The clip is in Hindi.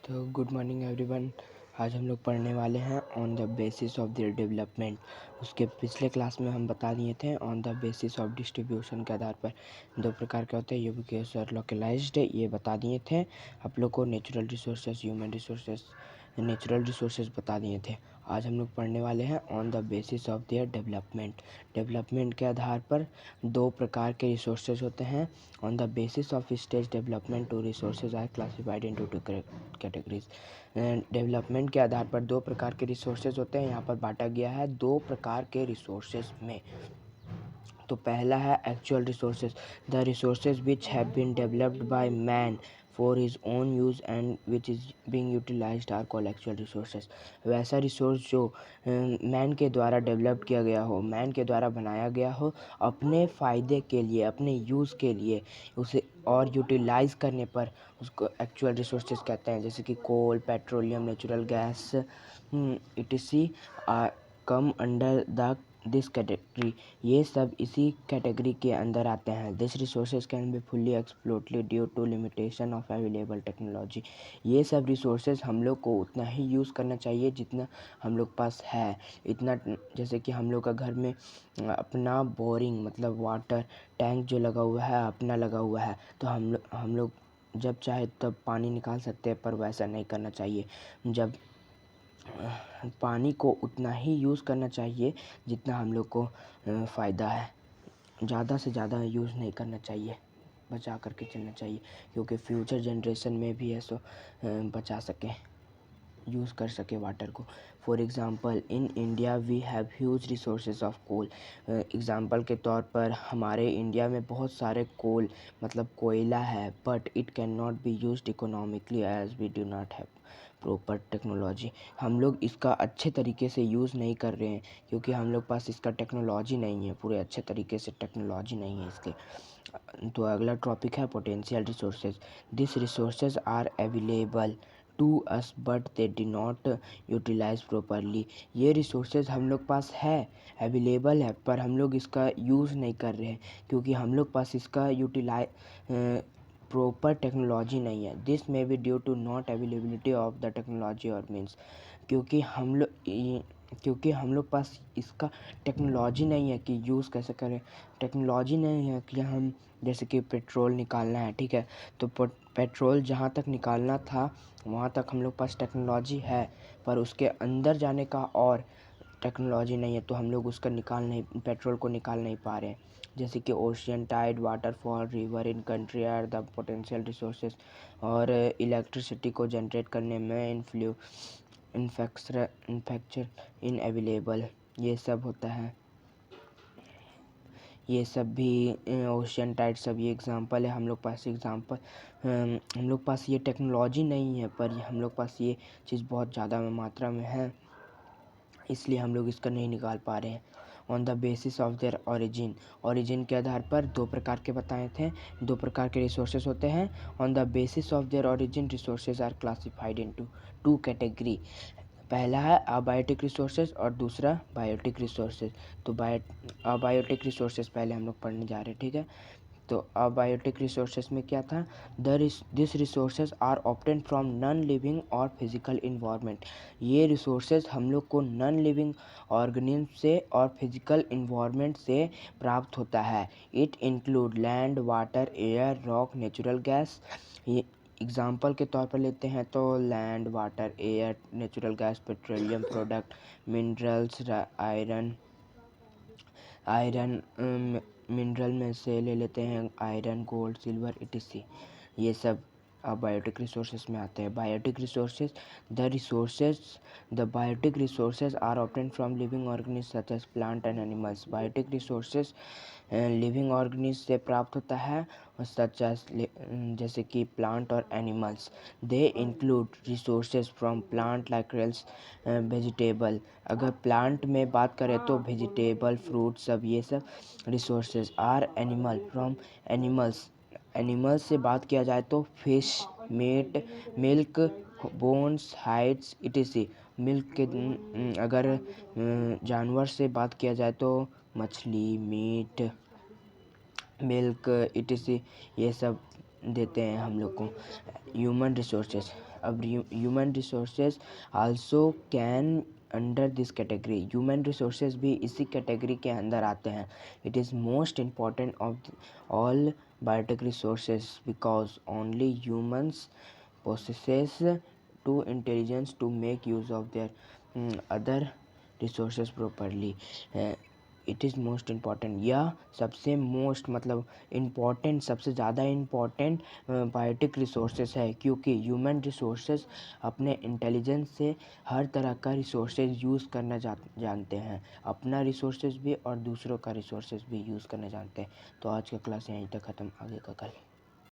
तो गुड मॉर्निंग एवरीवन। आज हम लोग पढ़ने वाले हैं on the basis of their development. उसके पिछले क्लास में हम बता दिए थे on the basis of distribution के आधार पर दो प्रकार के होते हैं, यूबिक्यूअस और लोकलाइज्ड, ये बता दिए थे आप लोग को। Natural resources, human resources, natural resources बता दिए थे। आज हम लोग पढ़ने वाले हैं on the basis of their development. Development के आधार पर दो प्रकार के रिसोर्सेज होते हैं। On the basis of stage development, two resources are classified into two categories. Development के आधार पर दो प्रकार के रिसोर्सेज होते हैं, यहाँ पर बांटा गया है दो प्रकार के रिसोर्सेज में। तो पहला है actual resources. The resources which have been developed by man for his own use and which is being utilised are called actual resources. वैसा रिसोर्स जो मैन के द्वारा डेवलप किया गया हो, मैन के द्वारा बनाया गया हो अपने फ़ायदे के लिए, अपने यूज़ के लिए, उसे और यूटिलाइज़ करने पर उसको एक्चुअल रिसोर्सेज कहते हैं। जैसे कि coal, petroleum, natural gas, etc come under the this category. ये सब इसी कैटेगरी के अंदर आते हैं। This resources can be fully exploited due to limitation of available technology. ये सब रिसोर्सेज हम लोग को उतना ही यूज़ करना चाहिए जितना हम लोग पास है। इतना, जैसे कि हम लोग का घर में अपना बोरिंग मतलब वाटर टैंक जो लगा हुआ है अपना लगा हुआ है, तो हम लोग जब चाहे तब पानी निकाल सकते हैं, पर वैसा नहीं करना चाहिए। जब पानी को उतना ही यूज़ करना चाहिए जितना हम लोग को फ़ायदा है। ज़्यादा से ज़्यादा यूज़ नहीं करना चाहिए, बचा करके चलना चाहिए, क्योंकि फ्यूचर जनरेशन में भी ऐसा बचा सकें, यूज़ कर सके वाटर को। For example in India we have huge resources of coal. Example के तौर पर हमारे इंडिया में बहुत सारे कोल मतलब कोयला है, but it can not be used economically as we do not have proper technology. हम लोग इसका अच्छे तरीके से यूज़ नहीं कर रहे हैं क्योंकि हम लोग पास इसका टेक्नोलॉजी नहीं है, पूरे अच्छे तरीके से टेक्नोलॉजी नहीं है इसके। तो अगला टॉपिक है potential resources. This resources are available to us but they do not utilise properly. ये रिसोर्सेज हम लोग पास है, अवेलेबल है, पर हम लोग इसका यूज़ नहीं कर रहे हैं क्योंकि हम लोग पास इसका प्रॉपर टेक्नोलॉजी नहीं है। This may be due to not availability of the technology और मीन्स, क्योंकि हम लोग पास इसका टेक्नोलॉजी नहीं है कि यूज़ कैसे करें। टेक्नोलॉजी नहीं है कि हम, जैसे कि पेट्रोल निकालना है, ठीक है, तो पेट्रोल जहाँ तक निकालना था वहाँ तक हम लोग पास टेक्नोलॉजी है, पर उसके अंदर जाने का और टेक्नोलॉजी नहीं है, तो हम लोग उसका पेट्रोल को निकाल नहीं पा रहे हैं। जैसे कि ocean, tide, waterfall, river in country are the potential resources. और इलेक्ट्रिसिटी को जनरेट करने में इन्फ्रास्ट्रक्चर इन अवेलेबल, ये सब होता है। ये सब भी ओशियन टाइड सब ये एग्ज़ाम्पल है। हम लोग पास ये टेक्नोलॉजी नहीं है, पर हम लोग पास ये चीज़ बहुत ज़्यादा मात्रा में है, इसलिए हम लोग इसका नहीं निकाल पा रहे हैं। On the basis of their origin के आधार पर दो प्रकार के बताए थे, दो प्रकार के रिसोर्सेज होते हैं। On the basis of their origin resources are classified into two category. पहला है अबायोटिक रिसोर्सेज और दूसरा बायोटिक रिसोर्सेज। तो अबायोटिक रिसोर्सेज पहले हम लोग पढ़ने जा रहे हैं, ठीक है। तो अबायोटिक रिसोर्सेज में क्या था, this resources are obtain from non living और फिजिकल इन्वायरमेंट। ये रिसोर्सेज हम लोग को नॉन लिविंग ऑर्गेनिज्म से और फिजिकल इन्वायरमेंट से प्राप्त होता है। It include land, water, air, rock, natural gas. ये एग्ज़ाम्पल के तौर पर लेते हैं तो land, water, air, natural gas, petroleum product, minerals, iron mineral में से ले लेते हैं आयरन, गोल्ड, सिल्वर, etc। ये सब बायोटिक रिसोर्सेज में आते हैं। Biotic resources, the biotic resources are obtained from living organism such as plant and animals. Biotic resources living organism से प्राप्त होता है, सच एज जैसे कि प्लांट और animals. They include resources from plant like rails, vegetable. अगर प्लांट में बात करें तो वेजिटेबल, फ्रूट, सब ये सब resources are animal from animals से बात किया जाए तो fish, meat, milk, bones, hides, etc। Milk के अगर जानवर से बात किया जाए तो मछली, मीट, मिल्क, etc। ये सब देते हैं हम लोग को। ह्यूमन रिसोर्सेज, अब human resources also can under this category, human resources भी इसी कैटेगरी के अंदर आते हैं। It is most important of all biotic resources because only humans possesses to intelligence to make use of their other resources properly। It is most important, यह सबसे मोस्ट मतलब इम्पॉर्टेंट, सबसे ज़्यादा इम्पॉर्टेंट बायोटिक रिसोर्सेज है, क्योंकि ह्यूमन रिसोर्सेज अपने इंटेलिजेंस से हर तरह का रिसोर्सेज यूज़ करना जानते हैं, अपना रिसोर्सेज भी और दूसरों का रिसोर्सेज भी यूज़ करना जानते हैं। तो आज का क्लास यहीं तक ख़त्म, आगे का कल।